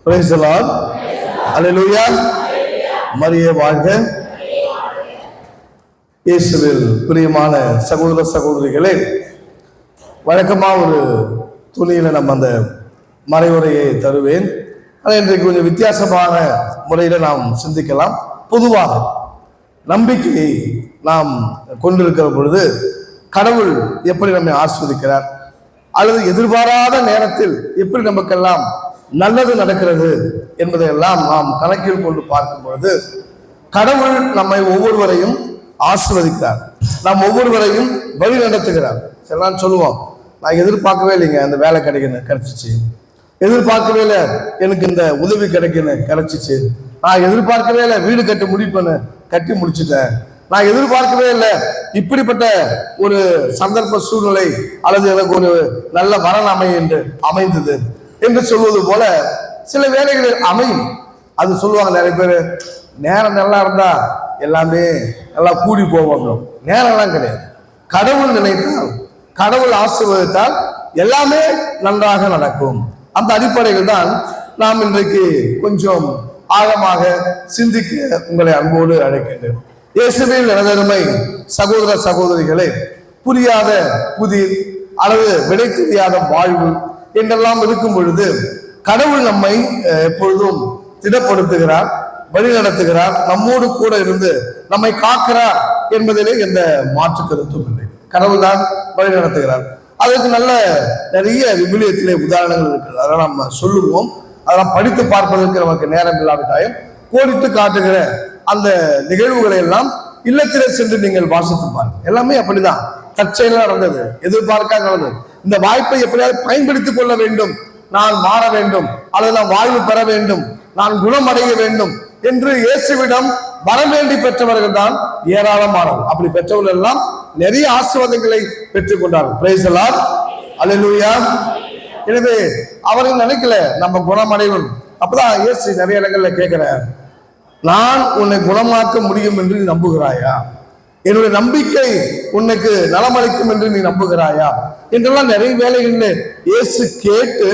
Praise the Lord. Hallelujah. மரியே வாழ்க. இயேசுவில் பிரியமான சகோதர சகோதரிகளே, வழக்கமா ஒரு துணியில நம்ம அந்த மறைவுரையை தருவேன். ஆனால் இன்றைக்கு கொஞ்சம் வித்தியாசமான முறையில் நாம் சிந்திக்கலாம். பொதுவாக நம்பிக்கையை நாம் கொண்டிருக்கிற பொழுது கடவுள் எப்படி நம்மை ஆஸ்வதிக்கிறார், அல்லது எதிர்பாராத நேரத்தில் எப்படி நமக்கெல்லாம் நல்லது நடக்கிறது என்பதையெல்லாம் நாம் கணக்கில் கொண்டு பார்க்கும் பொழுது கடவுள் நம்மை ஒவ்வொருவரையும் ஆசீர்வதிக்கிறார், நாம் ஒவ்வொருவரையும் வழி நடத்துகிறார். எல்லாம் சொல்லுவோம், நான் எதிர்பார்க்கவே இல்லைங்க அந்த வேலை கிடைச்சிச்சு, எதிர்பார்க்கவே இல்லை எனக்கு இந்த உதவி கிடைச்சிச்சு, நான் எதிர்பார்க்கவே இல்லை வீடு கட்டி முடிச்சுட்டேன், நான் எதிர்பார்க்கவே இல்லை இப்படிப்பட்ட ஒரு சந்தர்ப்ப சூழ்நிலை அல்லது எனக்கு ஒரு நல்ல வரன் அமைந்தது என்று சொல்வது போல சில வேலைகளில் அமையும். அது சொல்லுவாங்க நிறைய பேர், நேரம் நல்லா இருந்தா எல்லாமே நல்லா கூடி போவாங்க. நேரம்லாம் கிடையாது. கடவுள் நினைத்தால், கடவுள் ஆசீர்வதித்தால் எல்லாமே நன்றாக நடக்கும். அந்த அடிப்படையில் தான் நாம் இன்றைக்கு கொஞ்சம் ஆழமாக சிந்திக்க உங்களை அன்போடு அழைக்கின்றேன். இயேசுவில் எனதருமை சகோதர சகோதரிகளே, புரியாத புதிர் அல்லது விடை தெரியாத வாழ்வு என்றெல்லாம் இருக்கும் பொழுது கடவுள் நம்மை எப்பொழுதும் திடப்படுத்துகிறார், வழி நடத்துகிறார், நம்மோடு கூட இருந்து நம்மை காக்கிறார் என்பதிலே எந்த மாற்று கருத்தும் இல்லை. கடவுள் தான் வழி நடத்துகிறார். அதற்கு நல்ல நிறைய விவிலியத்திலே உதாரணங்கள் இருக்கிறது. அதெல்லாம் நம்ம சொல்லுவோம். அதெல்லாம் படித்து பார்ப்பதற்கு நமக்கு நேரம் இல்லாவிட்டாயும் கோடிட்டு காட்டுகிற அந்த நிகழ்வுகளை எல்லாம் இல்லத்திலே சென்று நீங்கள் வாசித்து பாருங்கள். எல்லாமே அப்படிதான் தற்செயலாக நடந்தது, எதிர்பார்க்காத நடந்தது. இந்த வாய்ப்பை எப்படியாவது பயன்படுத்திக் கொள்ள வேண்டும், நான் மாற வேண்டும் அல்லது நான் வாழ்வு பெற வேண்டும், நான் குணமடைய வேண்டும் என்று இயேசுவிடம் வரவேண்டி பெற்றவர்கள் தான் ஏராளமானவர்கள். அப்படி பெற்றவர்கள் எல்லாம் நிறைய ஆசீர்வாதங்களை பெற்றுக் கொண்டார்கள். Praise the Lord. அல்லேலூயா. எனவே அவர்கள் நினைக்கல நம்ம குணமடைவோம். அப்பதான் இயேசு நிறைய இடங்கள்ல கேட்கிறார், நான் உன்னை குணமாக்க முடியும் என்று நீ நம்புகிறாயா, என்னுடைய நம்பிக்கை உனக்கு நலமளிக்கும் என்று நீ நம்புகிறாயா என்றெல்லாம் நிறைய வேலைகளில் இயேசு கேட்டு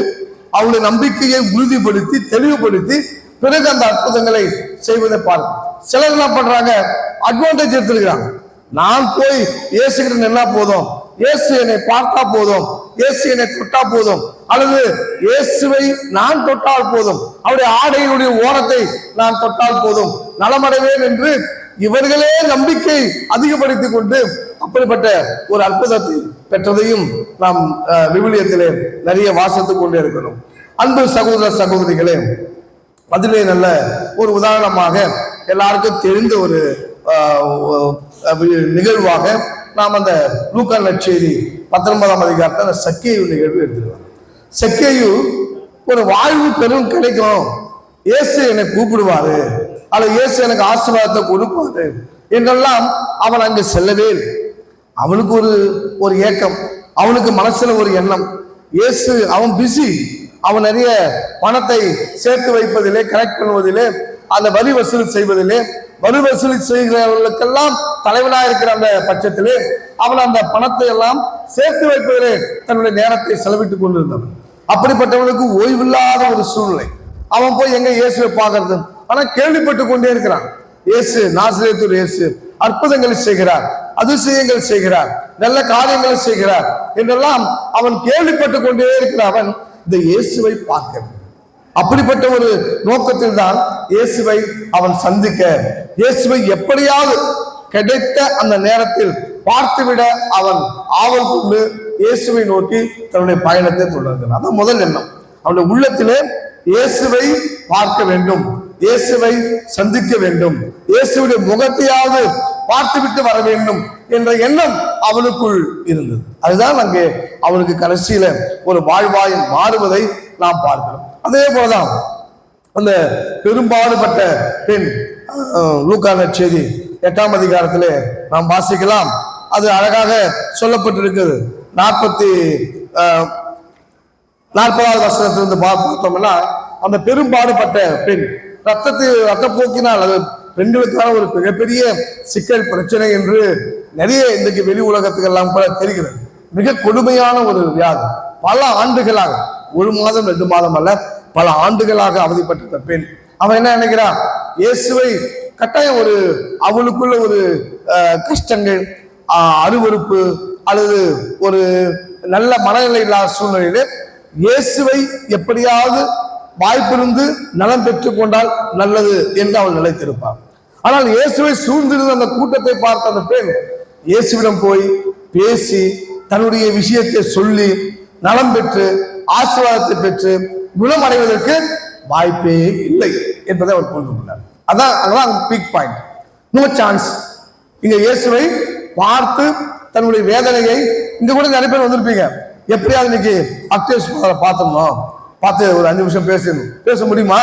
அவருடைய நம்பிக்கையை உறுதிப்படுத்தி தெளிவுபடுத்தி பிறகு அந்த அற்புதங்களை செய்வதை பார்க்கும். சிலர் என்ன பண்றாங்க, அட்வான்டேஜ் எடுத்துருக்கிறாங்க. நான் போய் இயேசு கிட்ட நின்னா போதும், இயேசு என்னை பார்த்தா போதும், இயேசு என்னை தொட்டா போதும், அல்லது இயேசுவை நான் தொட்டால் போதும், அவருடைய ஆடையுடைய ஓரத்தை நான் தொட்டால் போதும், நலமடைவேன் என்று இவர்களே நம்பிக்கை அதிகப்படுத்திக் கொண்டு அப்படிப்பட்ட ஒரு அற்புதத்தை பெற்றதையும் நாம் விவிலியத்திலே நிறைய வாசித்துக் கொண்டே இருக்கிறோம். அன்பு சகோதர சகோதரிகளே, அதிலே நல்ல ஒரு உதாரணமாக எல்லாருக்கும் தெரிந்த ஒரு நிகழ்வாக நாம் அந்த லூக்கா நற்செய்தி 19ஆம் அதிகாரத்தில் சக்கேயு நிகழ்வு எடுத்துக்கலாம். சக்கேயு ஒரு வாழ்வு பெரும் கிடைக்கும், இயேசு என்னை கூப்பிடுவாரு அல்லது இயேசு எனக்கு ஆசீர்வாதத்தை கொடுப்பாரு என்றெல்லாம் அவன் அங்கு செல்லவே இல்லை. அவனுக்கு ஒரு ஏக்கம், அவனுக்கு மனசுல ஒரு எண்ணம். இயேசு அவன் பிஸி, அவன் நிறைய பணத்தை சேர்த்து வைப்பதிலே, கலெக்ட் பண்ணுவதிலே, அந்த வரி வசூல் செய்வதிலே, வரி வசூல் செய்கிறவர்களுக்கெல்லாம் தலைவனாக இருக்கிற அந்த பட்சத்திலே அவன் அந்த பணத்தை எல்லாம் சேர்த்து வைப்பதிலே தன்னுடைய நேரத்தை செலவிட்டுக் கொண்டிருந்தவன். அப்படிப்பட்டவனுக்கு ஓய்வில்லாத ஒரு சூழ்நிலை. அவன் போய் எங்க இயேசுவை பார்க்கறது, ஆனா கேள்விப்பட்டு கொண்டே இருக்கிறான். இயேசு நாசரேத்து இயேசு அற்புதங்களை செய்கிறார், அதிசயங்கள் செய்கிறார், நல்ல காரியங்களை செய்கிறார் என்றெல்லாம் அவன் கேள்விப்பட்டு கொண்டே இருக்கிற அவன் இந்த இயேசுவை பார்க்கிறான். அப்படிப்பட்ட ஒரு நோக்கத்தில் தான் இயேசுவை அவன் சந்திக்க, இயேசுவை எப்படியாவது கிடைத்த அந்த நேரத்தில் பார்த்துவிட அவன் ஆவல் கொண்டு இயேசுவை நோக்கி தன்னுடைய பயணத்தை தொடர்கிறான். அதான் முதல் எண்ணம். அவனுடைய உள்ளத்திலே இயேசுவை பார்க்க வேண்டும், இயேசுவை சந்திக்க வேண்டும், இயேசுடைய முகத்தையாவது பார்த்துவிட்டு வர வேண்டும் என்ற எண்ணம் அவனுக்குள் இருந்தது. அதுதான் அங்கே அவனுக்கு கடைசியில ஒரு வாழ்வாய் மாறுவதை நாம் பார்க்கிறோம். அதே போலதான் அந்த பெரும்பாடுபட்ட பெண் லூக்கா நற்செய்தி 8ஆம் அதிகாரத்திலே நாம் வாசிக்கலாம். அது அழகாக சொல்லப்பட்டிருக்கிறது. 40வது வசனத்திலிருந்து பார்த்தோம்னா, அந்த பெரும்பாடுபட்ட பெண் ரத்தப்போக்கினால், அது பெண்களுக்கான ஒரு மிகப்பெரிய சிக்கல் பிரச்சனை என்று நிறைய இன்றைக்கு வெளி உலகத்துக்கு எல்லாம் கூட தெரிகிறது. மிக கொடுமையான ஒரு வியாதி. பல ஆண்டுகளாக, 1 மாதம் 2 மாதம் அல்ல, பல ஆண்டுகளாக அவதிப்பட்டிருந்த பெண். அவன் என்ன நினைக்கிறான், இயேசுவை கட்டாயம் ஒரு அவளுக்குள்ள ஒரு கஷ்டங்கள், அருவருப்பு அல்லது ஒரு நல்ல மனநிலை இல்லாத சூழ்நிலையில இயேசுவை எப்படியாவது வாய்ப்பிருந்து நலம் பெற்றுக் கொண்டால் நல்லது என்று அவள் நிலைத்திருப்பாள். ஆனால் இயேசுவை சூழ்ந்திருந்த அந்த கூட்டத்தை பார்த்த அந்த பெண் இயேசுவிடம் போய் பேசி தன்னுடைய விஷயத்தை சொல்லி நலம் பெற்று ஆசீர்வாதத்தை பெற்று குணமடைவதற்கு வாய்ப்பே இல்லை என்பதை அவர் புரிந்து கொண்டார். அதான் பிக் பாயிண்ட். No chance. இங்க இயேசுவை பார்த்து தன்னுடைய வேதனையை, இங்க கூட நிறைய பேர் வந்திருப்பீங்க, எப்படியாவது இன்னைக்கு அக்டேஷ் பார்த்தோம், பார்த்து ஒரு 5 நிமிஷம் பேச முடியுமா?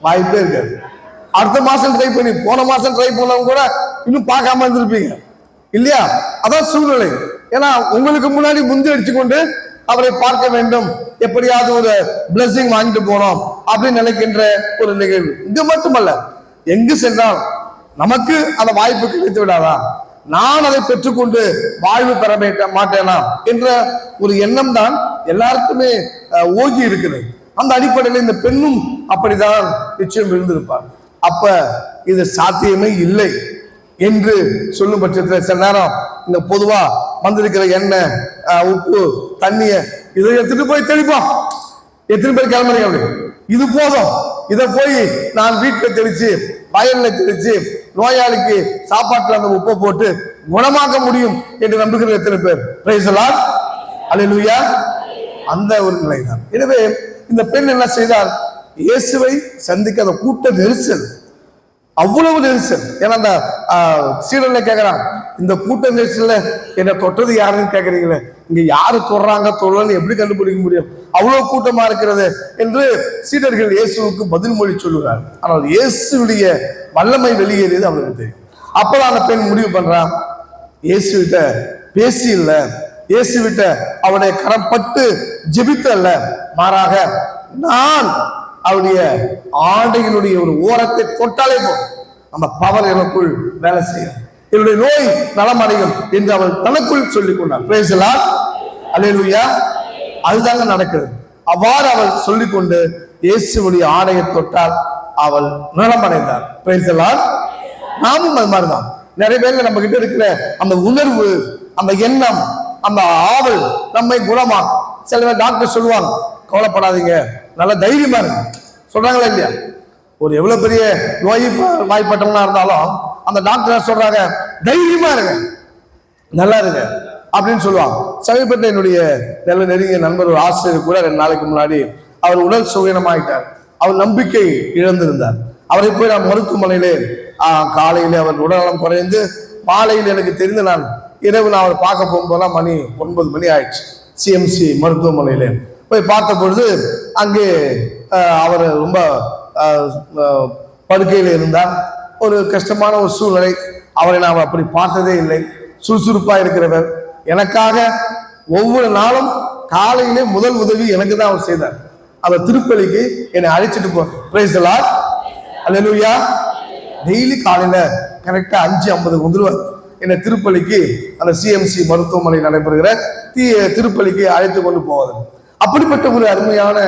வாய்ப்பே இருக்காது. அடுத்த மாசம் ட்ரை பண்ணி, போன மாசம் ட்ரை பண்ணவங்க கூட இன்னும் பார்க்காம இருந்திருப்பீங்க இல்லையா? அதான் சூழ்நிலை. ஏன்னா உங்களுக்கு முன்னாடி முந்தி அடிச்சுக்கொண்டு அவரை பார்க்க வேண்டும், எப்படியாவது ஒரு பிளஸிங் வாங்கிட்டு போனோம் அப்படின்னு நினைக்கின்ற ஒரு நிகழ்வு. இது மட்டுமல்ல, எங்கு சென்றால் நமக்கு அந்த வாய்ப்பு கிடைத்து விடாதா, நான் அதை பெற்றுக்கொண்டு வாழ்வு பெற மாட்டேனா என்ற ஒரு எண்ணம் தான் எல்லாருக்குமே ஓகி இருக்கிறது. அந்த அடிப்படையில் இந்த பெண்ணும் அப்படிதான் நிச்சயம் இருந்திருப்பார். அப்ப இது சாத்தியமே இல்லை என்று சொல்லும் பட்சத்தில் சில நேரம் இந்த பொதுவா வந்திருக்கிற எண்ணெய், உப்பு, தண்ணிய இதை எடுத்துட்டு போய் தெளிப்போம், எத்தனை பேர் கிளம்புறீங்க அப்படி, இது போதும், இதை போய் நான் வீட்டில் தெளிச்சு வயல்ல தெளிச்சு நோயாளிக்கு சாப்பாட்டுல அந்த உப்பை போட்டு குணமாக்க முடியும் என்று நம்புகிற எத்தனை பேர்? பிரைஸ் தி லார்ட், அல்லேலூயா. அந்த ஒரு நிலைதான். எனவே இந்த பெண் என்ன செய்தால், இயேசுவை சந்திக்க அந்த கூட்ட நெரிசல், அவ்வளவு நெரிசல். ஏன்னா அந்த சீடர்ல கேட்கிறான், இந்த கூட்ட நெரிசல்ல என்ன தொட்டது யாருன்னு கேட்கறீங்களே, இங்க யாரு தொடுறாங்க தொழன்னு எப்படி கண்டுபிடிக்க முடியும், அவ்வளவு கூட்டமா இருக்கிறது என்று சீடர்கள் இயேசுவுக்கு பதில் மொழி சொல்லுகிறார். ஆனால் இயேசுடைய வல்லமை வெளியேறியது அவனுக்கு தெரியும். அப்பதான் அந்த பெண் முடிவு பண்றான், இயேசுவிட்ட பேசி இல்ல, இயேசுவிட்ட அவனுடைய கரம் பட்டு ஜெபித்த அல்ல, மாறாக நான் அவருடைய ஆடையினுடைய ஒரு ஓரத்தை தொட்டாலே போதும், அந்த பவர் எனக்குள் வேலை செய்யும், என்னுடைய நோய் நலமடையும் என்று அவள் தனக்குள் சொல்லிக் கொண்டார். பிரைஸ் தி லார்ட், அல்லேலூயா. அதுதாங்க நடக்கிறது. அவ்வாறு அவள் சொல்லிக்கொண்டு இயேசுவுடைய ஆடையை தொட்டால் அவள் நலமடைந்தார். Price the Lord. நாமும் அது மாதிரிதான். நிறைய பேர் நம்ம கிட்ட இருக்கிற அந்த உணர்வு, அந்த எண்ணம், அந்த ஆவல் நம்மை குணமாக்கும். சில பேர் டாக்டர் சொல்லுவாங்க, கவலைப்படாதீங்க, நல்ல தைரியமா இருக்கு சொல்றாங்களா இல்லையா? ஒரு எவ்வளவு பெரிய நோய் வாய்ப்பட்டவங்களா இருந்தாலும் அந்த டாக்டர் சொல்றாங்க, தைரியமா இருங்க, நல்லா இருங்க அப்படின்னு சொல்லுவாங்க. சமீபத்தில் என்னுடைய நல்ல நெருங்கிய நண்பர் ஒரு ஆசிரியர் கூட 2 நாளைக்கு முன்னாடி அவர் உடல் சுகீனமாயிட்டார். அவர் நம்பிக்கை இழந்திருந்தார். அவரை போய் நான் மருத்துவமனையிலே காலையிலே அவர் உடல்நலம் குறைந்து, மாலையில் எனக்கு தெரிந்து நான் இரவு நான் அவர் பார்க்க போகும்போதெல்லாம் மணி 9 மணி ஆயிடுச்சு. சிஎம்சி மருத்துவமனையிலே போய் பார்த்த பொழுது அங்கே அவர் ரொம்ப படுக்கையில் இருந்தார். ஒரு கஷ்டமான ஒரு சூழ்நிலை. அவரை நாம் அப்படி பார்த்ததே இல்லை. சுறுசுறுப்பா இருக்கிறவர். எனக்காக ஒவ்வொரு நாளும் காலையிலே முதல் உதவி எனக்கு தான் அவர் செய்தார். அவர் திருப்பலிக்கு என்னை அழைச்சிட்டு போறார். Price the Lord, hallelujah. Daily காலையில கரெக்டா 5:50 வந்துருவார். என்னை திருப்பலிக்கு, அந்த சிஎம்சி மருத்துவமனை நடைபெறுகிற திருப்பலிக்கு அழைத்து கொண்டு போவார். அப்படிப்பட்ட ஒரு அருமையான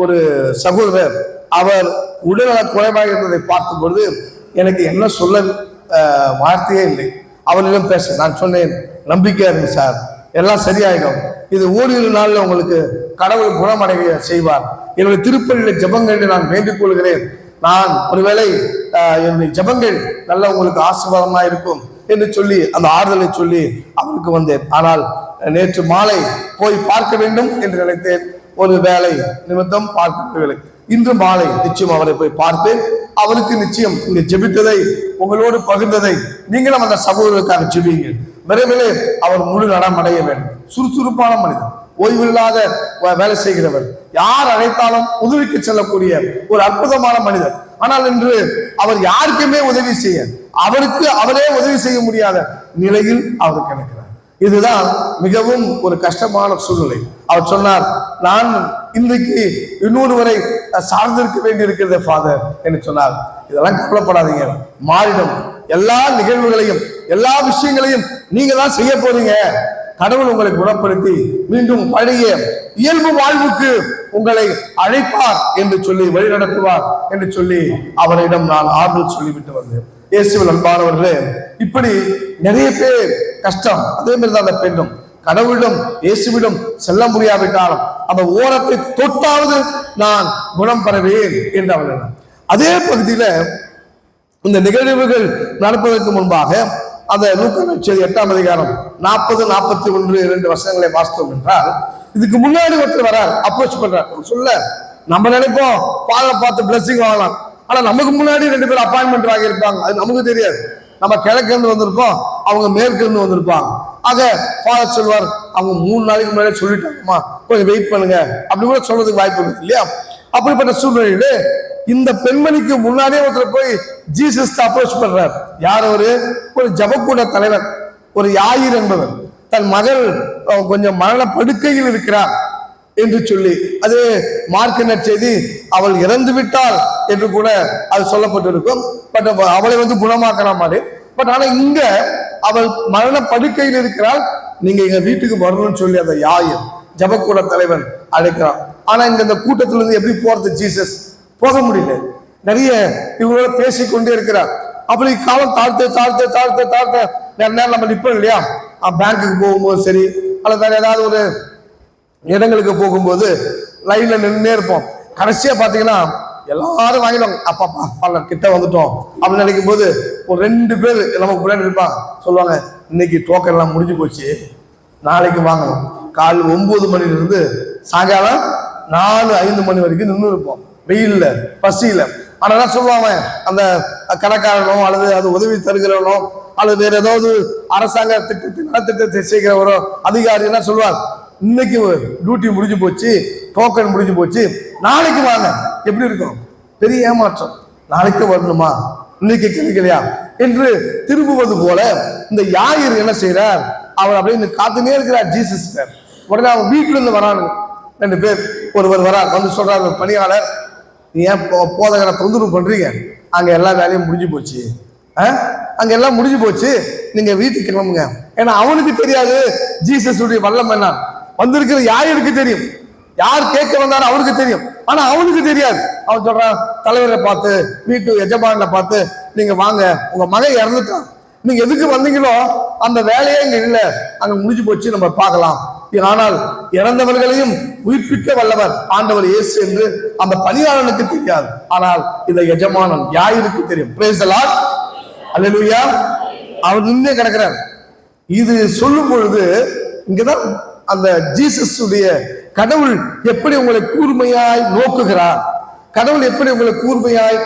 ஒரு சகோதரர். அவர் உடல்நல குறைவாக இருந்ததை பார்க்கும் பொழுது எனக்கு என்ன சொல்ல வார்த்தையே இல்லை. அவரிடம் பேச நான் சொன்னேன், நம்பிக்கையா இருக்கு சார், எல்லாம் சரியாயிடும், இது ஓரிரு நாள்ல உங்களுக்கு கடவுள் குணமடைய செய்வார். என்னுடைய திருப்பலியில ஜெபங்கள் நான் வேண்டிக் கொள்கிறேன். நான் ஒருவேளை என்னுடைய ஜெபங்கள் நல்ல உங்களுக்கு ஆசீர்வாதமா இருக்கும் என்று சொல்லி அந்த ஆறுதலை சொல்லி அவருக்கு வந்தேன். ஆனால் நேற்று மாலை போய் பார்க்க வேண்டும் என்று நினைத்தேன். ஒரு வேலை நிமித்தம் பார்க்கவில்லை. இன்று மாலை நிச்சயம் அவரை போய் பார்ப்பேன். அவருக்கு நிச்சயம் இங்க ஜெபித்ததை, உங்களோடு பகிர்ந்ததை நீங்களும் அந்த சகோதரருக்காக ஜெபிங்க. விரைவிலே அவர் முழு நடம் அடைய வேண்டும். சுறுசுறுப்பான மனிதன், ஓய்வில்லாத வேலை செய்கிறவர், யார் அழைத்தாலும் உதவிக்கு செல்லக்கூடிய ஒரு அற்புதமான மனிதர். ஆனால் இன்று அவர் யாருக்குமே உதவி செய்ய, அவருக்கு அவரே உதவி செய்ய முடியாத நிலையில் அவர் கிடைக்கிறார். இதுதான் மிகவும் ஒரு கஷ்டமான சூழ்நிலை. அவர் சொன்னார், நான் இன்றைக்கு இன்னொருவரை சார்ந்திருக்க வேண்டி இருக்கிறது ஃபாதர் என்று சொன்னார். இதெல்லாம் கவலைப்படாதீங்க, மாறிடும். எல்லா நிகழ்வுகளையும் எல்லா விஷயங்களையும் நீங்க தான் செய்ய போறீங்க. கடவுள் உங்களை குணப்படுத்தி மீண்டும் பழைய இயல்பு வாழ்வுக்கு உங்களை அழைப்பார் என்று சொல்லி வழிநடத்துவார் என்று சொல்லி அவரிடம் நான் ஆறுதல் சொல்லிவிட்டு வந்தேன். இயேசுவில் அன்பானவர்களே, இப்படி நிறைய பேர் கஷ்டம். அதே மாதிரிதான் அந்த பெண்ணும் கடவுளிடம் இயேசுவிடம் செல்ல முடியாவிட்டாலும் அந்த ஓரத்தை தொட்டாவது நான் குணம் பெறவேன் என்று அவர்கள். அதே பகுதியில இந்த நிகழ்வுகள் நடப்பதற்கு முன்பாக அந்த லூக்கா நற்செய்தி 8ஆம் அதிகாரம் 40, 41, 2 வசனங்களை வாசித்தோம் என்றால், இதுக்கு முன்னாடி ஒருத்தர் வரார், அப்ரோச் பண்றார். சொல்ல நம்ம நினைப்போம் ஃபாதரை பார்த்து பிளஸிங் வாங்கலாம், ஆனா நமக்கு முன்னாடி 2 பேர் அப்பாயின்மெண்ட் வாங்கியிருப்பாங்க. அது நமக்கு தெரியாது. நம்ம கிழக்கு இருந்து வந்திருப்போம், அவங்க மேற்கு இருந்து வந்திருப்பாங்க. ஆக ஃபாதர் சொல்வார், அவங்க 3 நாளைக்கு முன்னாடி சொல்லிட்டாங்கம்மா, கொஞ்சம் வெயிட் பண்ணுங்க அப்படி கூட சொல்றதுக்கு வாய்ப்பு இருக்கு இல்லையா? அப்படிப்பட்ட சூழ்நிலையில இந்த பெண்மணிக்கு முன்னாடியே ஒருத்தர் போய் ஜீசஸ் அப்ரோச் பண்றார். யார்? ஒரு ஜபக்கூட தலைவர், ஒரு யாயிர் என்பவர். தன் மகள் கொஞ்சம் மரண படுக்கையில் இருக்கிறார் என்று சொல்லி, அது மார்க் நற்செய்தி அவள் இறந்து விட்டாள் என்று கூட அது சொல்லப்பட்டிருக்கும். பட் அவளை குணமாக்குற மாதிரி. பட் ஆனா இங்க அவள் மரண படுக்கையில் இருக்கிறாள், நீங்க எங்க வீட்டுக்கு வரணும்னு சொல்லி அந்த யாயிர் ஜபக்கூட தலைவன் அழைக்கிறான். ஆனா இங்க இந்த கூட்டத்துல இருந்து எப்படி போறது? ஜீசஸ் போக முடியல. நிறைய இவங்களோட பேசிக்கொண்டே இருக்கிறார். அப்படி காலம் தாழ்த்து தாழ்த்து தாழ்த்து தாழ்த்த நேரம் நம்ம நிற்போம் இல்லையா? பேங்குக்கு போகும்போது சரி, அல்லது வேற ஏதாவது ஒரு இடங்களுக்கு போகும்போது லைன்ல நின்று இருப்போம். கடைசியா பாத்தீங்கன்னா எல்லாரும் வாங்கிடுவாங்க. அப்பாப்பா பல கிட்ட வந்துட்டோம் அப்படின்னு நினைக்கும் போது ஒரு 2 பேர் நமக்கு முன்னாடி இருப்பாங்க. சொல்லுவாங்க, இன்னைக்கு டோக்கன் எல்லாம் முடிஞ்சு போச்சு, நாளைக்கு வாங்கணும். காலை 9 மணிலிருந்து சாயங்காலம் 4-5 மணி வரைக்கும் நின்று இருப்போம், வெயில்ல பசியில. ஆனா சொல்லுவாங்க, அந்த கடைக்காரனோ அல்லது அது உதவி தருகிறவனோ அல்லது வேற ஏதாவது அரசாங்க நலத்திட்டத்தை செய்கிறவரோ அதிகாரி என்ன சொல்லுவார், இன்னைக்கு டியூட்டி முடிஞ்சு போச்சு, டோக்கன் முடிஞ்சு போச்சு, நாளைக்கு வாங்க. எப்படி இருக்கும்? பெரிய ஏமாற்றம். நாளைக்கு வரணுமா, இன்னைக்கு கிடைக்கலையா என்று திரும்புவது போல இந்த யாயிர் என்ன செய்யறார், அவர் அப்படின்னு காத்துனே இருக்கிறார் ஜீசஸ். உடனே அவன் வீட்டுல இருந்து வரானுங்க 2 பேர். ஒருவர் வரார், சொல்றாரு, பணியாளர், நீ ஏன் போதகரை தொந்தரவு பண்றீங்க? அங்க எல்லா வேலையும் முடிஞ்சு போச்சு, அங்க எல்லாம் முடிஞ்சு போச்சு, நீங்க வீட்டுக்கு கிளம்புங்க. ஏன்னா அவனுக்கு தெரியாது ஜீசஸ் உடைய வல்லம் என்ன. வந்திருக்கிற யாருக்கு தெரியும், யார் கேட்க வந்தாலும் அவருக்கு தெரியும். ஆனா அவனுக்கு தெரியாது. அவன் சொல்றான், தலைவரை பார்த்து, வீட்டு எஜமானை பார்த்து, நீங்க வாங்க, உங்க மகன் இறந்துட்டான், நீங்க எதுக்கு வந்தீங்களோ அந்த வேலையே இங்க இல்ல, அங்க முடிஞ்சு போச்சு, நம்ம பார்க்கலாம். ஆனால் இறந்தவர்களையும் உயிர்ப்பிக்க வல்லவர் ஆண்டவர் இயேசு என்று அந்த பணியாளனுக்கு தெரியாது. ஆனால் இந்த எஜமானன் யாருக்கு தெரியும். பிரைஸ் தி லார்ட், அல்லேலூயா. அவர் நின்னே கிடக்கிறார். இது சொல்லும் பொழுது இங்கதான் அந்த ஜீசஸ் உடைய கடவுள் எப்படி உங்களை கூர்மையாய் நோக்குகிறார், கடவுள் எப்படி உங்களை கூர்மையாய்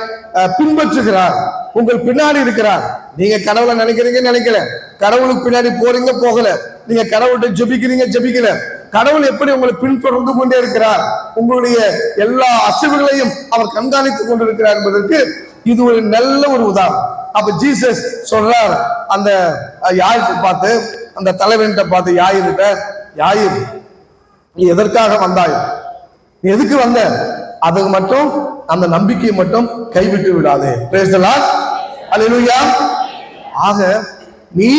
பின்பற்றுகிறார், உங்கள் பின்னாடி இருக்கிறார். நீங்க கடவுளை நினைக்கிறீங்க, நினைக்கல. கடவுளுக்கு பின்னாடி போறீங்க, போகல. நீங்க கடவுள்கிட்ட ஜெபிக்கிறீங்க, ஜெபிக்கல. கடவுள் எப்படி உங்களை பின்தொடர்ந்து கொண்டே இருக்கிறார், உங்களுடைய எல்லா அசைவுகளையும் அவர் கண்காணித்துக் கொண்டிருக்கிறார் என்பதற்கு இது ஒரு நல்ல ஒரு உதாரணம். அப்ப ஜீசஸ் சொல்றார் அந்த யாயிரை பார்த்து, அந்த தலைவன்கிட்ட பார்த்து, யாயிர்கிட்ட, யாயிர், நீ எதற்காக வந்தாயோ, நீ எதுக்கு வந்த, அதுக்கு மட்டும் அந்த நம்பிக்கையை மட்டும் கைவிட்டு விடாதே. பிரைஸ் தி லார்ட், அல்லேலூயா. ஆக நீ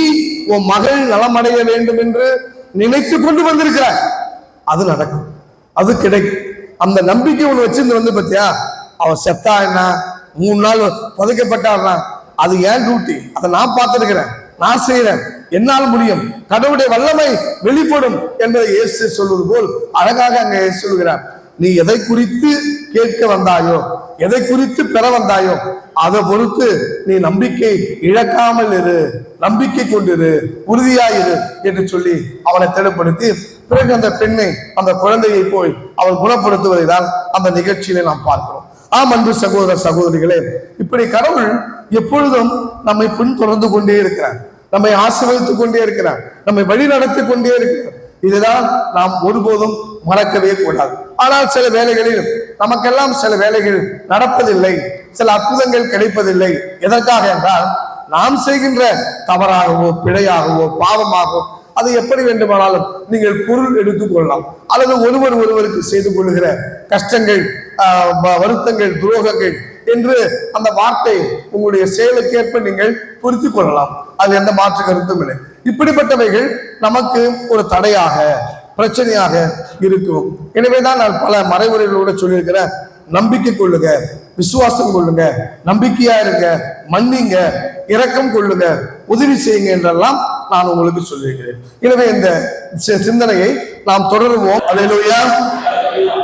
உன் மகள் நலமடைய வேண்டும் என்று நினைத்து கொண்டு வந்திருக்கிறாய், அது நடக்கும், அது கிடைக்கும். அந்த நம்பிக்கை ஒண்ணு வச்சிருந்து பத்தியா, அவன் செத்தா என்ன, 3 நாள் புதைக்கப்பட்டார்னா, அது ஏன் டியூட்டி, அதை நான் பார்த்திருக்கிறேன், நான் செய்யறேன், என்னால் முடியும், கடவுளுடைய வல்லமை வெளிப்படும் என்பதை இயேசு சொல்வது போல் அழகாக அங்கே சொல்கிறார். நீ எதை குறித்து கேட்க வந்தாயோ, எதை குறித்து பெற வந்தாயோ, அதை பொறுத்து நீ நம்பிக்கை இழக்காமல் இரு, நம்பிக்கை கொண்டிரு, உறுதியாயிரு என்று சொல்லி அவனை திடப்படுத்தி, பிறகு அந்த பெண்ணை, அந்த குழந்தையை போய் அவள் குணப்படுத்துவதை தான் அந்த நிகழ்ச்சியிலே நாம் பார்க்கிறோம். ஆம், அன்பு சகோதர சகோதரிகளே, இப்படி கடவுள் எப்பொழுதும் நம்மை பின்தொடர்ந்து கொண்டே இருக்கிறார், நம்மை ஆசீர்வதித்துக் கொண்டே இருக்கிறார், நம்மை வழி நடத்தி கொண்டே இருக்கிறார். இதுதான் நாம் ஒருபோதும் மறக்கவே கூடாது. ஆனால் சில வேளைகளில் நமக்கெல்லாம் சில வேளைகள் நடப்பதில்லை, சில அற்புதங்கள் கிடைப்பதில்லை. எதற்காக என்றால், நாம் செய்கின்ற தவறாகவோ பிழையாகவோ பாவமாகவோ அது எப்படி வேண்டுமானாலும் நீங்கள் பொருள் எடுத்துக் கொள்ளலாம், அல்லது ஒருவர் ஒருவருக்கு செய்து கொள்ளுகிற கஷ்டங்கள், வருத்தங்கள், துரோகங்கள் என்று அந்த வார்த்தை உங்களுடைய செயலுக்கேற்ப நீங்கள் பொருத்திக் கொள்ளலாம். அது எந்த மாற்று கருத்தும் இல்லை. இப்படிப்பட்டவைகள் நமக்கு ஒரு தடையாக பிரச்சனையாக இருக்கும். எனவேதான் நான் பல மறைவுரைகளோட சொல்லியிருக்கிறேன், நம்பிக்கை கொள்ளுங்க, விசுவாசம் கொள்ளுங்க, நம்பிக்கையா இருங்க, மன்னிங்க, இரக்கம் கொள்ளுங்க, உதவி செய்யுங்க என்றெல்லாம் நான் உங்களுக்கு சொல்லியிருக்கிறேன். எனவே இந்த சிந்தனையை நாம் தொடருவோம். அல்லேலூயா.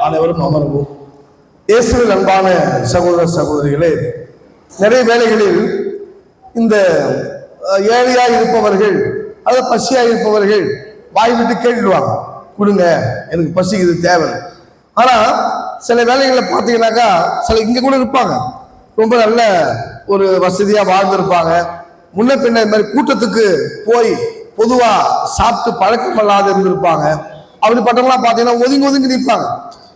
அனைவரும் அமருவோம். இயேசுவில் அன்பான சகோதர சகோதரிகளே, நிறைய வேளைகளில் இந்த ஏழையா இருப்பவர்கள், அதாவது பசியா இருப்பவர்கள் வாய் விட்டு கேட்டுடுவாங்க, கொடுங்க எனக்கு பசிக்கு இது தேவை. ஆனா சில வேலைகளில் பார்த்தீங்கன்னாக்கா சில இங்க கூட இருப்பாங்க, ரொம்ப நல்ல ஒரு வசதியா வாழ்ந்திருப்பாங்க, முன்ன பின்ன இந்த மாதிரி கூட்டத்துக்கு போய் பொதுவா சாப்பிட்டு பழக்கம் இல்லாத இருந்திருப்பாங்க. அப்படிப்பட்டவங்களாம் பார்த்தீங்கன்னா ஒதுங்கி ஒதுங்கி நிற்பாங்க.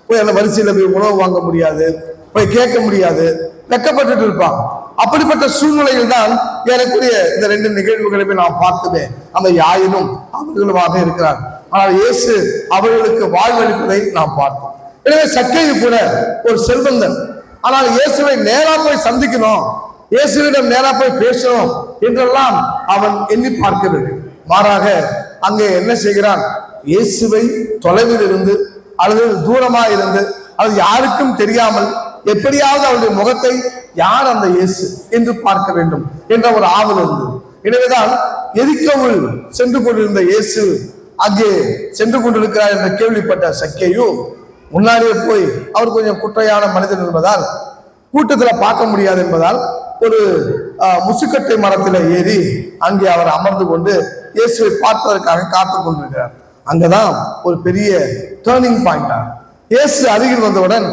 போய் அந்த வரிசையில் போய் உணவு வாங்க முடியாது, போய் கேட்க முடியாது, வெக்கப்பட்டு இருப்பாங்க. அப்படிப்பட்ட சூழ்நிலையில் தான் ஏறக்குரிய இந்த 2 நிகழ்வுகளையுமே நாம் பார்த்துமே அந்த யாயினும் அவர்களுமாக இருக்கிறார். ஆனால் இயேசு அவர்களுக்கு வாழ்வளிப்பதை நாம் பார்த்தோம். எனவே சக்கேயு கூட ஒரு செல்வந்தன், ஆனால் இயேசுவை நேரா போய் சந்திக்கணும், இயேசுவிடம் நேரா போய் பேசணும் என்றெல்லாம் அவன் எண்ணி பார்க்கவில்லை. மாறாக அங்கே என்ன செய்கிறான், இயேசுவை தொலைவில் இருந்து அல்லது தூரமா இருந்து அல்லது யாருக்கும் தெரியாமல் எப்படியாவது அவருடைய முகத்தை யார் அந்த இயேசு என்று பார்க்க வேண்டும் என்ற ஒரு ஆவல் இருந்தது. எனவேதான் எரிக்கோவில் சென்று கொண்டிருந்த இயேசு அங்கே சென்று கொண்டிருக்கிறார் என்று கேள்விப்பட்ட சக்கேயு முன்னாடியே போய், அவர் கொஞ்சம் குற்றையான மனிதன் என்பதால் கூட்டத்தில் பார்க்க முடியாது என்பதால் ஒரு முசுக்கட்டை மரத்தில் ஏறி அங்கே அவர் அமர்ந்து கொண்டு இயேசுவை பார்ப்பதற்காக காத்து கொண்டிருக்கிறார். அங்கதான் ஒரு பெரிய டேர்னிங் பாயிண்ட். இயேசு அருகில் வந்தவுடன்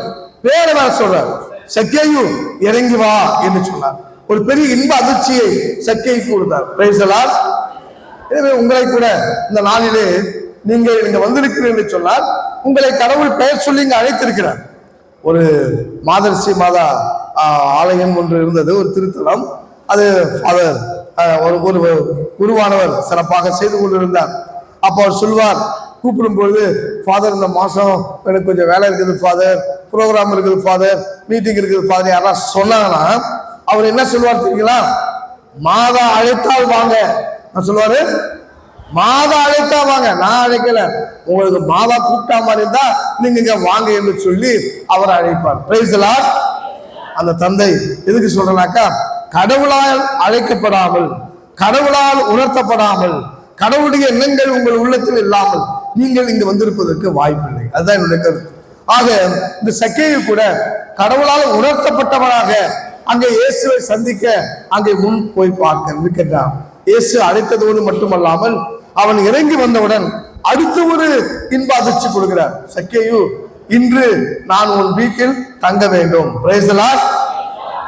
வேற சொல்றார், சக்கேயு இறங்கி வா என்று சொன்னார். ஒரு பெரிய இன்ப அதிர்ச்சியை சக்கேயுக்கு கொடுத்தார். Price the Lord. எனவே உங்களை கூட இந்த நாளிலே நீங்கள் இங்க வந்திருக்கிறீர்கள் என்று சொன்னால் உங்களை கடவுள் பெயர் சொல்லி இங்க அழைத்திருக்கிறார். ஒரு மாதர்சி மாதா ஆலயம் ஒன்று இருந்தது, ஒரு திருத்தலம். அது ஃபாதர் ஒரு குருவானவர் சிறப்பாக செய்து கொண்டிருந்தார். அப்போ அவர் சொல்வார், கூப்பிடும்போது, ஃபாதர் இந்த மாசம் எனக்கு கொஞ்சம் வேலை இருக்குது ஃபாதர், ப்ரோக்ராம் இருக்குது ஃபாதர், மீட்டிங் இருக்குது ஃபாதர், யாராவது சொன்னாங்கன்னா அவர் என்ன சொல்வார் தெரியுங்களா, மாதா அழைத்தால் வாங்க. நான் சொல்லுவாரு, மாதா அழைத்தா வாங்க, நான் அழைக்கல, உங்களுக்கு மாதா கூப்பிட்டா மாதிரி இருந்தா நீங்க இங்க வாங்க என்று சொல்லி அவர் அழைப்பார். Price the Lord. அந்த தந்தை எதுக்கு சொல்றனாக்கா, கடவுளால் அழைக்கப்படாமல், கடவுளால் உணர்த்தப்படாமல், கடவுளுடைய எண்ணங்கள் உங்கள் உள்ளத்தில் இல்லாமல் நீங்கள் இங்கு வந்திருப்பதற்கு வாய்ப்பில்லை. அதுதான் என்னுடைய கருத்து. ஆக இந்த சக்கேயு கூட கடவுளால் உணர்த்தப்பட்டவனாக அங்கே இயேசுவை சந்திக்க அங்கே முன் போய் பார்க்க இருக்கின்றான். இயேசு அழைத்ததோடு மட்டுமல்லாமல் அவன் இறங்கி வந்தவுடன் அடுத்த ஒரு இன்ப அதிர்ச்சி கொடுக்கிறார். சக்கேயு, இன்று நான் உன் வீட்டில் தங்க வேண்டும். Price the Lord.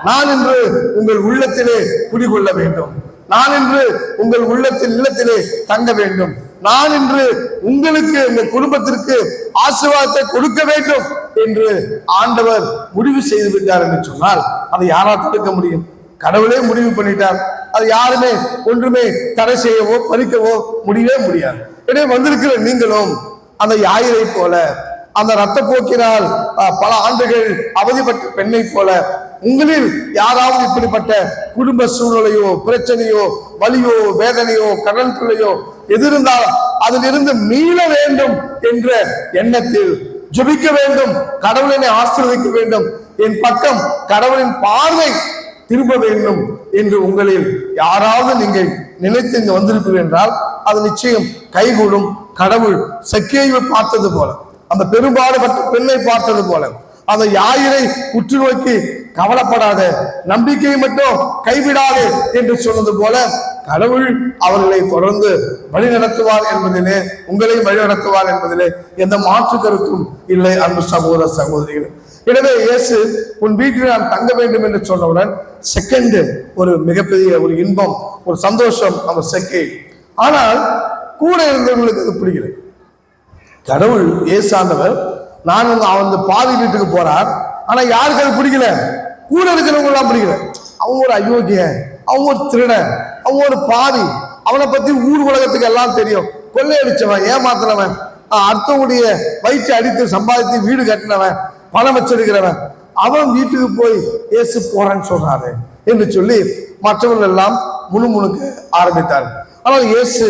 நான் இன்று உங்கள் உள்ளத்திலே குடிகொள்ள வேண்டும், நான் இன்று உங்கள் இல்லத்திலே தங்க வேண்டும், நான் இன்று உங்களுக்கு உங்கள் குடும்பத்திற்கு ஆசீர்வாதத்தை கொடுக்க வேண்டும் என்று ஆண்டவர் முடிவு செய்து விட்டார் என்று சொன்னால் அதை யாரால் தடுக்க முடியும்? கடவுளே முடிவு பண்ணிட்டார். அது யாருமே ஒன்றுமே தடை செய்யவோ பறிக்கவோ முடியவே முடியாது. எனவே வந்திருக்கிற நீங்களும் அந்த யாயிரை போல, அந்த இரத்த போக்கினால் பல ஆண்டுகள் அவதிப்பட்ட பெண்ணை போல உங்களில் யாராவது இப்படிப்பட்ட குடும்ப சூழ்நிலையோ பிரச்சனையோ வலியோ வேதனையோ கடன் தொல்லையோ எதிர்ந்தால் அதிலிருந்து மீள வேண்டும் என்ற எண்ணத்தில் ஜெபிக்க வேண்டும், கடவுளினை ஆசீர்வதிக்க வேண்டும், என் பக்கம் கடவுளின் பார்வை திரும்ப வேண்டும் என்று உங்களில் யாராவது நீங்கள் நினைத்து இங்கு வந்திருப்பீர்கள் என்றால் அது நிச்சயம் கைகூடும். கடவுள் சக்கேயுவை பார்த்தது போல, அந்த பெரும்பாடுபட்ட பெண்ணை பார்த்தது போல, அந்த யாயிரை உற்று நோக்கி கவலைப்படாத, நம்பிக்கையை மட்டும் கைவிடாது என்று சொன்னது போல கடவுள் அவர்களை தொடர்ந்து வழி நடத்துவார் என்பதிலே, உங்களையும் வழி நடத்துவார் என்பதிலே எந்த மாற்று கருத்தும் இல்லை. அன்பு சகோதர சகோதரிகள், எனவே இயேசு உன் வீட்டில் நான் தங்க வேண்டும் என்று சொன்னவுடன் செகண்ட் ஒரு மிகப்பெரிய ஒரு இன்பம், ஒரு சந்தோஷம் அந்த சக்கே. ஆனால் கூட இருந்தவர்களுக்கு அது பிடிக்கல. கடவுள் இயேசாண்டவர் நான் அவன் பாதி வீட்டுக்கு போறார், ஆனா யாருக்கு அது பிடிக்கல? கூட இருக்கிறவங்க எல்லாம் பிடிக்கல. அவன் ஒரு அயோக்கிய, அவன் ஒரு திருடன், அவன் ஒரு பாவி, அவனை பத்தி ஊர் உலகத்துக்கு எல்லாம் தெரியும், கொள்ளையடிச்சவன், ஏமாத்தினவன், அடுத்தவனுடைய வயிற்றை அடித்து சம்பாதித்து வீடு கட்டினவன், பணம் வச்சிருக்கிறவன், அவன் வீட்டுக்கு போய் இயேசு போறான்னு சொல்றாரு என்று சொல்லி மற்றவர்கள் எல்லாம் முணுமுணுக்க ஆரம்பித்தார். ஆனால் இயேசு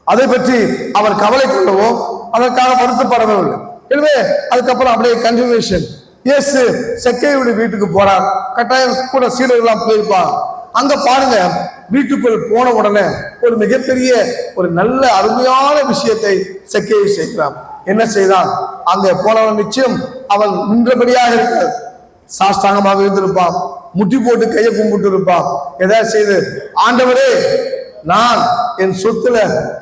அதை பற்றி அவர் கவலை கொள்ளவோ அதற்காக வருத்தப்படவே இல்லை. எனவே அதுக்கப்புறம் அப்படியே கண்டினியூஷன். இயேசு சக்கேயுடைய வீட்டுக்கு போறார். கட்டாயம் கூட சீடர்கள்லாம் போயிருப்பாங்க. அங்க பாருங்க, வீட்டுக்குள் போன உடனே ஒரு மிகப்பெரிய ஒரு நல்ல அருமையான விஷயத்தை சக்கேயு செய்கிறான். என்ன செய்தான்? அங்க போனவன் நிச்சயம் அவன் நின்றபடியாக இருக்க சாஷ்டாங்கமாக இருந்திருப்பான், முட்டி போட்டு கையை கும்பிட்டு இருப்பான். ஏதாவது செய்து, ஆண்டவரே, நான் என் சொத்துல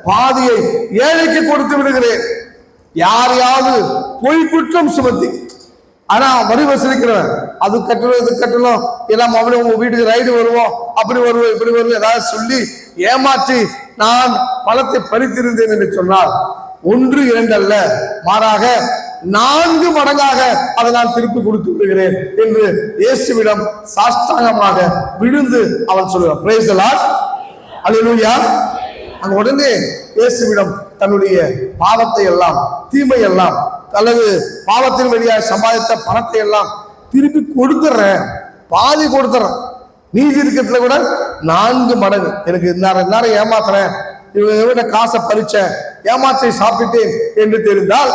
பாதியை ஏழைக்கு கொடுத்து விடுகிறேன். யாரையாவது பொய் குற்றம் சுமத்தி, ஆனா வரி வசூலிக்கிறவன், அது கட்டணும் இது கட்டணும் எல்லாம் அவனே உங்க வீட்டுக்கு ரைடு வருவோம், அப்படி வருவோம் இப்படி வருவோம் ஏதாவது சொல்லி ஏமாற்றி நான் பணத்தை பறித்திருந்தேன் என்று சொன்னால் 1 2 அல்ல, மாறாக 4 மடங்காக அதை நான் திருப்பி கொடுத்து விடுகிறேன் என்று இயேசுவிடம் சாஷ்டாங்கமாக விழுந்து அவன் சொல்லுவான். பிரைஸ் தி லார்ட், அல்லேலூயா. அங்க உடனே இயேசுவிடம் தன்னுடைய பாவத்தை எல்லாம், தீமை எல்லாம், அல்லது பாவத்தின் வழியாக சம்பாதித்த பணத்தை எல்லாம் திருப்பி கொடுத்துறேன், பாதி கொடுத்துறேன், நீதி இருக்கிறதுல கூட 4 மடங்கு எனக்கு நேரம் ஏமாத்துறேன், இவங்க காசை பறிச்சேன், ஏமாற்றி சாப்பிட்டேன் என்று தெரிந்தால்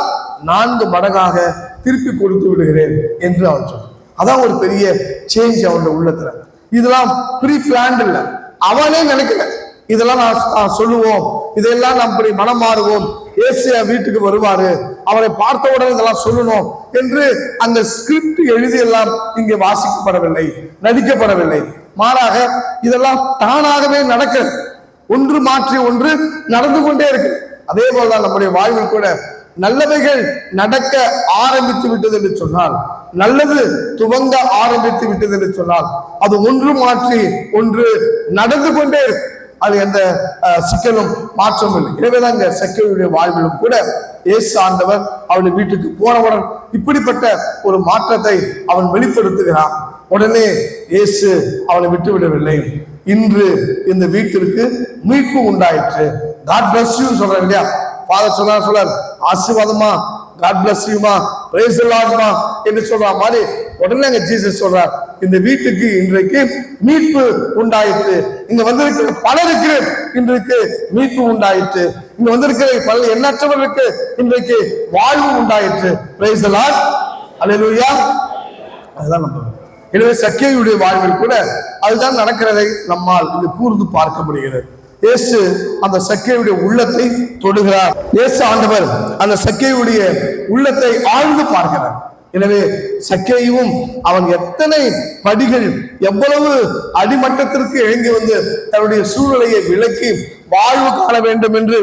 4 மடங்காக திருப்பி கொடுத்து விடுகிறேன் என்று அவன் சொன்னான். அதான் ஒரு பெரிய சேஞ்ச் அவனுடைய உள்ளத்துல. இதெல்லாம் ப்ரீ பிளான்ட் இல்லை, அவனே நினைக்கல இதெல்லாம் நான் சொல்லுவோம், இதெல்லாம் நம்ம மனம் மாறுவோம், இயேசு வீட்டுக்கு வருவாரு, அவரை பார்த்த உடனே இதெல்லாம் சொல்லணும் என்று அந்த ஸ்கிரிப்ட் எழுதி எல்லாம் இங்கே வாசிக்கப்படவில்லை, நடிக்கப்படவில்லை. மாறாக இதெல்லாம் தானாகவே நடக்க, ஒன்று மாற்றி ஒன்று நடந்து கொண்டே இருக்கு. அதே போலதான் நம்முடைய வாழ்வில் கூட நல்லவைகள் நடக்க ஆரம்பித்து விட்டது என்று சொன்னால், நல்லது துவங்க ஆரம்பித்து விட்டது என்று சொன்னால், அது ஒன்று மாற்றி ஒன்று நடந்து கொண்டே இருக்கு. அது எந்த சிக்கலும் மாற்றமும் இல்லை. எனவேதான் சக்கேயுடைய வாழ்விலும் கூட இயேசு ஆண்டவர் அவனுடைய வீட்டுக்கு போனவுடன் இப்படிப்பட்ட ஒரு மாற்றத்தை அவன் வெளிப்படுத்துகிறான். உடனே இயேசு அவனை விட்டு விடவில்லை. இன்று இந்த வீட்டிற்கு மீட்பு உண்டாயிற்று. காட் பிளஸ் யூ சொல்றேன் இல்லையா, ஃபாதர் சொல்றார் ஆசீர்வாதமா, God plus Yuma, praise the லார்ட்மா என்று சொல்ற மாதிரி உடனே அங்க ஜீசஸ் சொல்றார், இந்த வீட்டுக்கு இன்றைக்கு மீட்பு உண்டாயிற்று. இங்க வந்திருக்கிற பலருக்கு இன்றைக்கு மீட்பு உண்டாயிற்று. இங்க வந்திருக்கிற பல எண்ணற்றவர்களுக்கு இன்றைக்கு வாழ்வு உண்டாயிற்று. பிரைஸ் தி லார்ட், அல்லேலூயா. அதுதான் நம்ம. எனவே சக்கேயுடைய வாழ்வில் கூட அதுதான் நடக்கிறதை நம்மால் இங்கு கூர்ந்து பார்க்க முடிகிறது. இயேசு அந்த சக்கேயுடைய உள்ளத்தை தொடுகிறார். இயேசு ஆண்டவர் அந்த சக்கேயுடைய உள்ளத்தை ஆழ்ந்து பார்க்கிறார். எனவே சக்கேயும் அவன் எத்தனை படிகள், எவ்வளவு அடிமட்டத்திற்கு இறங்கி வந்து தன்னுடைய சூழ்நிலையை விலக்கி வாழ்வு காண வேண்டும் என்று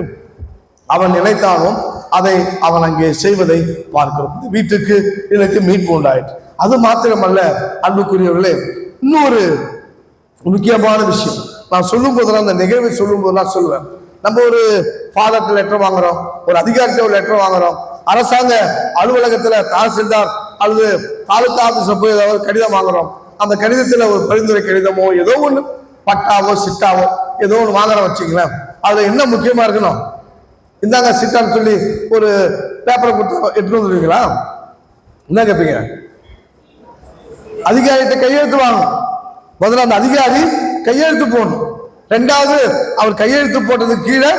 அவன் நினைத்தானோ அதை அவன் அங்கே செய்வதை பார்க்கிறோம். இந்த வீட்டுக்கு எனக்கு மீட்பு உண்டாயிற்று. அது மாத்திரமல்ல அன்புக்குரியவர்களே, இன்னொரு முக்கியமான விஷயம் நான் சொல்லும் போதெல்லாம், அந்த நிகழ்வை சொல்லும் போதெல்லாம் சொல்லுவேன். நம்ம ஒரு ஃபாதர்கிட்ட லெட்டர் வாங்குறோம், ஒரு அதிகாரிகிட்ட ஒரு லெட்டர் வாங்குறோம், அரசாங்க அலுவலகத்துல தாசில்தார் அல்லது தாலுகா ஆபீஸ்ல போய் ஏதாவது கடிதம் வாங்குறோம். அந்த கடிதத்துல ஒரு பரிந்துரை கடிதமோ ஏதோ ஒண்ணு, பட்டாவோ சிட்டாவோ ஏதோ ஒன்று வாங்குறோம் வச்சுக்கலாம். அதுல என்ன முக்கியமா இருக்கணும், இந்தாங்க சிட்டான்னு சொல்லி ஒரு பேப்பரை கொடுத்து எடுத்துட்டு வந்துருவீங்களா? என்ன கேட்பீங்க? அதிகாரிகிட்ட கையெழுத்து வாங்கணும். முதல்ல அந்த அதிகாரி கையெழுத்து போடணும். 2வது அவர் கையெழுத்து போட்டதுக்கு கீழே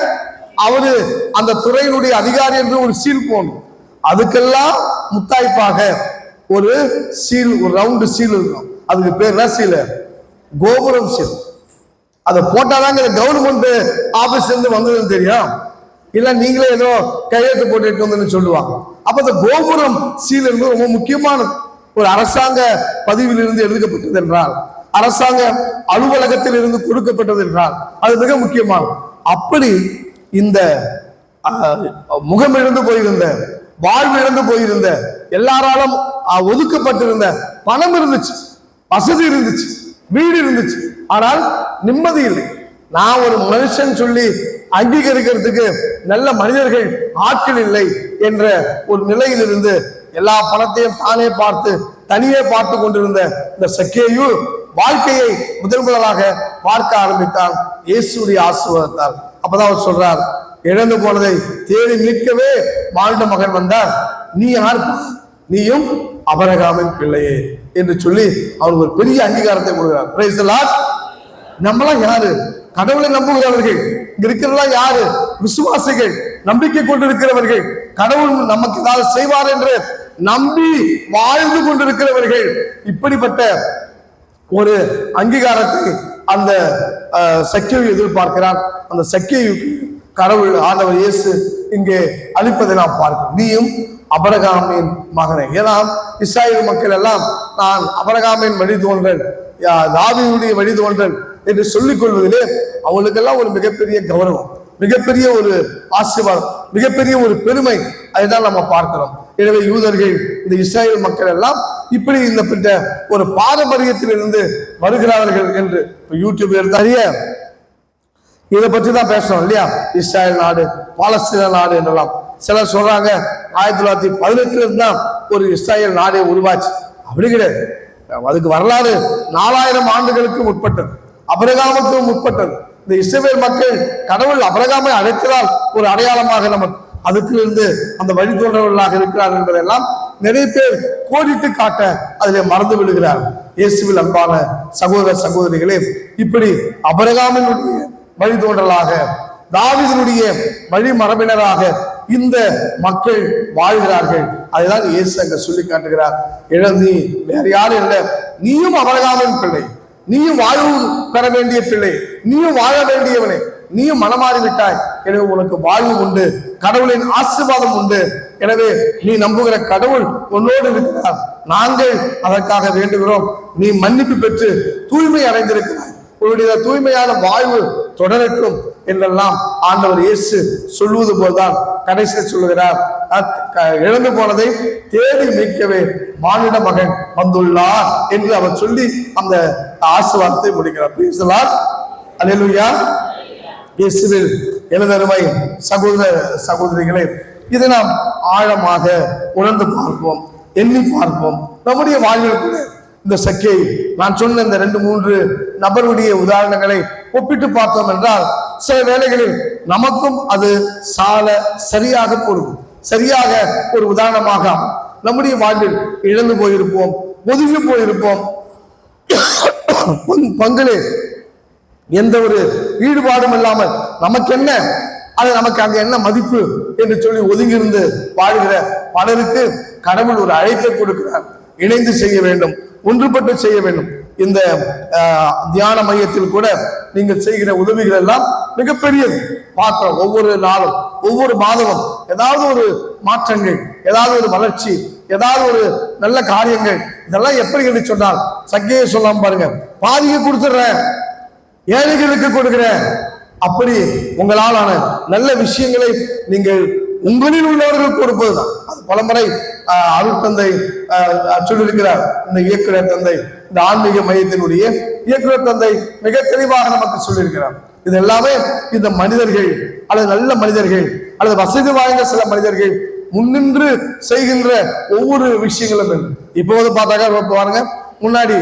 அவரு அந்த துறையினுடைய அதிகாரி என்று ஒரு சீல் போடணும். அதுக்கெல்லாம் முத்தாய்ப்பாக ஒரு சீல், ஒரு ரவுண்டு சீல் இருக்கும். அதுக்கு பேர் என்ன சீல்? கோபுரம் சீல். அதை போட்டாதாங்க கவர்மெண்ட் ஆபீஸ்ல இருந்து வந்ததுன்னு தெரியும். இல்ல நீங்களே ஏதோ கையெழுத்து போட்டு வந்து சொல்லுவாங்க. அப்ப அந்த கோபுரம் சீல் என்பது ரொம்ப முக்கியமானது. ஒரு அரசாங்க பதிவில் இருந்து எழுதப்பட்டது என்றால், அரசாங்க அலுவலகத்தில் இருந்து கொடுக்கப்பட்டது என்றால் அது மிக முக்கியமானது. அப்படி இந்த முகம் இழந்து போயிருந்த, வாழ்வு இழந்து போயிருந்த, எல்லாராலும் ஒதுக்கப்பட்டிருந்த பணம் இருந்துச்சு, வசதி இருந்துச்சு, வீடு இருந்துச்சு, ஆனால் நிம்மதி இல்லை. நான் ஒரு மனுஷன் சொல்லி அங்கீகரிக்கிறதுக்கு நல்ல மனிதர்கள், ஆட்கள் இல்லை என்ற ஒரு நிலையில் இருந்து எல்லா பணத்தையும் தானே பார்த்து தனியே பார்த்து கொண்டிருந்த இந்த சக்கேயு வாழ்க்கையை முதலாக பார்க்க ஆரம்பித்தான் இயேசுடைய ஆசீர்வாதத்தால். அப்பதான் அவர் சொல்றார், இழந்து போனதை தேடி மீட்கவே வாழ்ந்த மகன் வந்தார், நீ யார்? நீயும் அபிரகாமின் பிள்ளையே என்று சொல்லி அவருக்கு ஒரு பெரிய அங்கீகாரத்தை கொடுக்கிறார். Price the Lord. நம்மளாம் யாரு? கடவுளை நம்புகிறவர்கள், இங்க இருக்கிறதெல்லாம் யாரு? விசுவாசிகள், நம்பிக்கை கொண்டிருக்கிறவர்கள், கடவுள் நமக்கு ஏதாவது செய்வார் என்று நம்பி வாழ்ந்து கொண்டிருக்கிறவர்கள். இப்படிப்பட்ட ஒரு அங்கீகாரத்தை அந்த சக்கேயு எதிர்பார்க்கிறான். அந்த சக்கேயுக்கு கடவுள் ஆண்டவர் இயேசு இங்கே அளிப்பதை நாம் பார்க்கிறோம். நீயும் அபிரகாமின் மகனே. ஏன்னா இஸ்ராயேல் மக்கள் எல்லாம் நான் அபிரகாமின் வழிதோன்றல், தாவீதுடைய வழிதோன்றல் என்று சொல்லிக் கொள்வதிலே அவங்களுக்கெல்லாம் ஒரு மிகப்பெரிய கௌரவம், மிகப்பெரிய ஒரு ஆசீர்வாதம், மிகப்பெரிய ஒரு பெருமை. அதைதான் நம்ம பார்க்கிறோம். எனவே யூதர்கள், இந்த இஸ்ராயேல் மக்கள் எல்லாம் இப்படி இந்த ஒரு பாரம்பரியத்தில் இருந்து வருகிறார்கள் என்று யூடியூப் நிறைய இதை பற்றி தான் பேசுறோம் இல்லையா? இஸ்ராயல் நாடு, பாலஸ்தீன நாடு என்றெல்லாம் சிலர் சொல்றாங்க 1918 இருந்தான் ஒரு இஸ்ராயல் நாடே உருவாச்சு. அப்படி கிடையாது. அதுக்கு வரலாறு 4000 ஆண்டுகளுக்கு முற்பட்டது, அபிரகாமுக்கு முற்பட்டது. இந்த இஸ்ரவேல் மக்கள் கடவுள் அபிரகாமை அழைத்ததால் ஒரு அடையாளமாக நம்ம அதுக்கு இருந்து அந்த வழித்தோன்றவர்களாக இருக்கிறார் என்பதெல்லாம் நிறைய பேர் கோடிட்டு காட்ட அதிலே மறந்து விடுகிறார். இயேசுவில் அன்பான சகோதர சகோதரிகளே, இப்படி அபிரகாமினுடைய வழித்தோன்றலாக, தாவீதுடைய வழி மரபினராக இந்த மக்கள் வாழ்கிறார்கள். அதுதான் இயேசு அங்க சொல்லி காட்டுகிறார். நீ வேற யாரும் இல்லை, நீயும் அபிரகாமின் பிள்ளை, நீயும் வாழ்வு பெற வேண்டிய பிள்ளை, நீயும் வாழ வேண்டியவனே, நீயும் மனமாறி விட்டாய். எனவே உனக்கு வாழ்வு உண்டு, கடவுளின் ஆசீர்வாதம் உண்டு. எனவே நீ நம்புகிற கடவுள் உன்னோடு இருக்கிறார். நாங்கள் அதற்காக வேண்டுகிறோம். நீ மன்னிப்பு பெற்று தூய்மை அடைந்திருக்கிறாய், உன்னுடைய தூய்மையான வாழ்வு தொடரட்டும் என்றெல்லாம் ஆண்டவர் இயேசு சொல்லுவது போல்தான் கடைசியில் சொல்லுகிறார். இழந்து போனதை தேடி மீட்கவே மானிட மகன் வந்துள்ளார் என்று அவர் சொல்லி அந்த ஆசீர்வாதத்தை முடிக்கிறார். அல்லேலூயா. இயேசுவில் எனதருமை சகோதர சகோதரிகளே, இதை நாம் ஆழமாக உணர்ந்து பார்ப்போம், எண்ணி பார்ப்போம். நம்முடைய வாழ்வில் கூட இந்த சக்கை நான் சொன்ன இந்த 2-3 நபருடைய உதாரணங்களை ஒப்பிட்டு பார்த்தோம் என்றால் சில வேளைகளில் நமக்கும் அது சரியாக பொருந்தும், சரியாக ஒரு உதாரணமாக நம்முடைய வாழ்வில் இழந்து போயிருப்போம், ஒதுங்கி போயிருப்போம். பங்கிலே எந்த ஒரு ஈடுபாடும் இல்லாமல் நமக்கு என்ன, அது நமக்கு அங்க என்ன மதிப்பு என்று சொல்லி ஒதுங்கியிருந்து வாழ்கிற பலருக்கு கடவுள் ஒரு அழைப்பை கொடுக்கிறார். இணைந்து செய்ய வேண்டும், ஒன்றுபட்டு செய்ய வேண்டும். இந்த தியான மையத்தில் கூட நீங்கள் செய்கிற உதவிகள் எல்லாம் மிகப்பெரியது. பார்க்கிறோம், ஒவ்வொரு நாளும் ஒவ்வொரு மாதமும் ஏதாவது ஒரு மாற்றங்கள், ஏதாவது ஒரு வளர்ச்சி, ஏதாவது ஒரு நல்ல காரியங்கள். இதெல்லாம் எப்படி என்று சொன்னால் சக்கையை சொல்லாம பாருங்க, பாதியை கொடுத்துடுறேன், ஏழைகளுக்கு கொடுக்கிறேன். அப்படி உங்களாலான நல்ல விஷயங்களை நீங்கள் உங்களில் உள்ளவர்கள் கொடுப்பதுதான். அது பலமுறை அருட்தந்தை சொல்லியிருக்கிறார். இந்த இயக்குனர் தந்தை, இந்த ஆன்மீக மையத்தினுடைய இயக்குனர் தந்தை மிக தெளிவாக நமக்கு சொல்லியிருக்கிறார். இது எல்லாமே இந்த மனிதர்கள் அல்லது நல்ல மனிதர்கள் அல்லது வசதி வாய்ந்த சில மனிதர்கள் முன்னின்று செய்கின்ற ஒவ்வொரு விஷயங்களும். இப்போது பார்த்தாக்க பாருங்க, முன்னாடி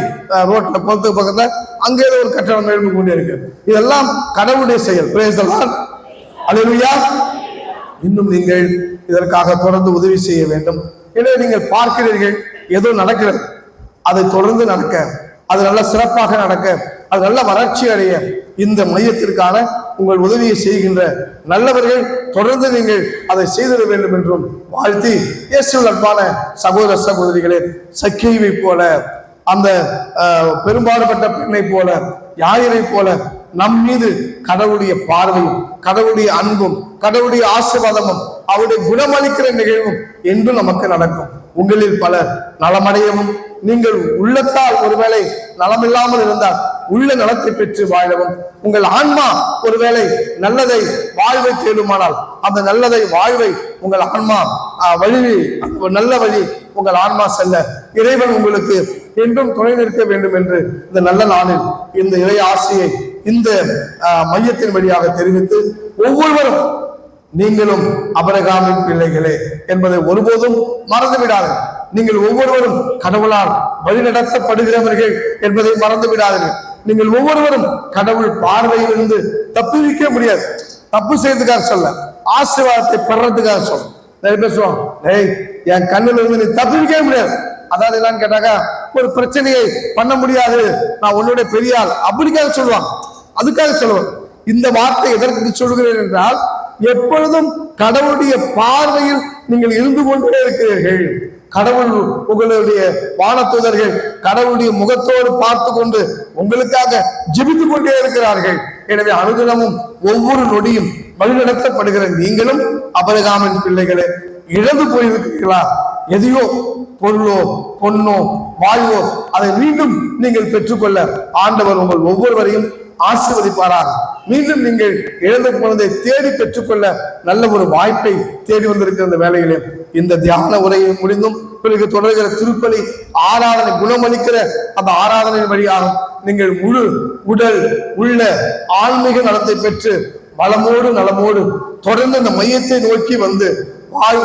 ரோட்ல குளத்துக்கு பக்கத்துல அங்கே ஒரு கட்டணம் எழுந்து கொண்டே இருக்கு. இதெல்லாம் கடவுளுடைய செயல். Praise the Lord. அல்லேலூயா. இன்னும் நீங்கள் இதற்காக தொடர்ந்து உதவி செய்ய வேண்டும். எனவே நீங்கள் பார்க்கிறீர்கள் ஏதோ நடக்கிறது, அதை தொடர்ந்து நடக்க, அது நல்ல சிறப்பாக நடக்க, அது நல்ல வளர்ச்சி அடைய இந்த மையத்திற்கான உங்கள் உதவியை செய்கின்ற நல்லவர்கள் தொடர்ந்து நீங்கள் அதை செய்திட வேண்டும் என்றும் வாழ்த்தி, இயேசுவில் அன்பான சகோதர சகோதரிகளே, சக்கேயுவை போல, அந்த பெரும்பாடுபட்ட பெண்ணை போல, யாயிரை போல நம் மீது கடவுளுடைய பார்வையும் கடவுளுடைய அன்பும் கடவுளுடைய ஆசீர்வாதமும் அவருடைய குணமளிக்கிற நிகழ்வும் என்றும் நமக்கு நடக்கும். உங்களில் பலர் நலமடையவும், நீங்கள் உள்ளத்தால் ஒருவேளை நலமில்லாமல் இருந்தால் உள்ள நலத்தை பெற்று வாழவும், உங்கள் ஆன்மா ஒருவேளை நல்லதை வாழ்வை தேடுமானால் அந்த நல்லதை வாழ்வை உங்கள் ஆன்மா வழி, நல்ல வழி உங்கள் ஆன்மா செல்ல இறைவன் உங்களுக்கு என்றும் துணை நிற்க வேண்டும் என்று இந்த நல்ல நாளில் இந்த இறை ஆசையை இந்த மையத்தின் வழியாக தெரிவித்து, ஒவ்வொருவரும் நீங்களும் அபிரகாமின் பிள்ளைகளே என்பதை ஒருபோதும் மறந்துவிடாதீர்கள். நீங்கள் ஒவ்வொருவரும் கடவுளால் வழிநடத்தப்படுகிறவர்கள் என்பதை மறந்து விடாதீர்கள். நீங்கள் ஒவ்வொருவரும் கடவுள் பார்வையிலிருந்து தப்புவிக்க முடியாது. தப்பு செய்யறதுக்காக சொல்ல, ஆசீர்வாதத்தை பெறறதுக்காக சொல்ல. நிறைய பேர் சொல்லுவாங்க, ஏய் என் கண்ணில் இருந்து நீ தப்புவிக்கவே முடியாது. அதாவது என்னன்னு கேட்டாக்கா, ஒரு பிரச்சனையை பண்ண முடியாது, நான் உன்னுடைய பெரிய ஆள் அப்படிக்காக சொல்லுவாங்க. அதுக்காக சொல்லுவாங்க. இந்த வார்த்தை எதற்கு சொல்கிறேன் என்றால், எப்பொழுதும் கடவுளுடைய பார்வையில் நீங்கள் இருந்து கொண்டே இருக்கிறீர்கள். கடவுள் உங்களுடைய வானதூதர்கள் கடவுளுடைய முகத்தோடு பார்த்து கொண்டு உங்களுக்காக ஜெபித்துக் கொண்டே இருக்கிறார்கள். எனவே அனுதினமும் ஒவ்வொரு நொடியும் வழிநடத்தப்படுகிற நீங்களும் ஆபிரகாமின் பிள்ளைகளே, இழந்து போயிருக்கிறீர்களா? எதையோ, பொருளோ, பொன்னோ, வாழ்வோ, அதை மீண்டும் நீங்கள் பெற்றுக்கொள்ள ஆண்டவர் உங்கள் ஒவ்வொருவரையும் ஆசீர்வதிப்பாராக. மீண்டும் நீங்கள் இழந்து போனதை தேடி பெற்றுக்கொள்ள நல்ல ஒரு வாய்ப்பை தேடி வந்திருக்கிற இந்த வேளையிலே இந்த தியான உரையை முடிந்தும் பிறகு தொடர்கிற திருப்பலி ஆராதனை, குணமளிக்கிற அந்த ஆராதனையின் வழியாக நீங்கள் முழு உடல் உள்ள ஆன்மீக நலத்தை பெற்று வளமோடு நலமோடு தொடர்ந்து அந்த மையத்தை நோக்கி வந்து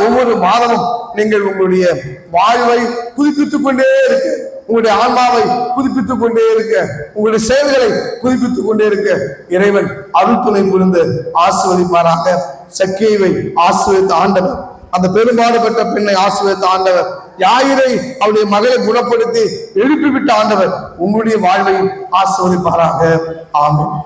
ஒவ்வொரு மாதமும் நீங்கள் உங்களுடைய வாழ்வை புதுப்பித்துக் கொண்டே இருக்க, உங்களுடைய ஆன்மாவை புதுப்பித்துக் கொண்டே இருக்க, உங்களுடைய செயல்களை புதுப்பித்துக் கொண்டே இருக்க இறைவன் அருள் துணை புரிந்து ஆசீர்வதிப்பாராக. சக்கேவை ஆசீர்வதித்த ஆண்டவர், அந்த பெரும்பாடு பெற்ற பெண்ணை ஆசீர்வதித்த ஆண்டவர், யாயிரை அவருடைய மகளை குணப்படுத்தி எழுப்பிவிட்ட ஆண்டவர் உங்களுடைய வாழ்வையும் ஆசீர்வதிப்பாராக. ஆமென்.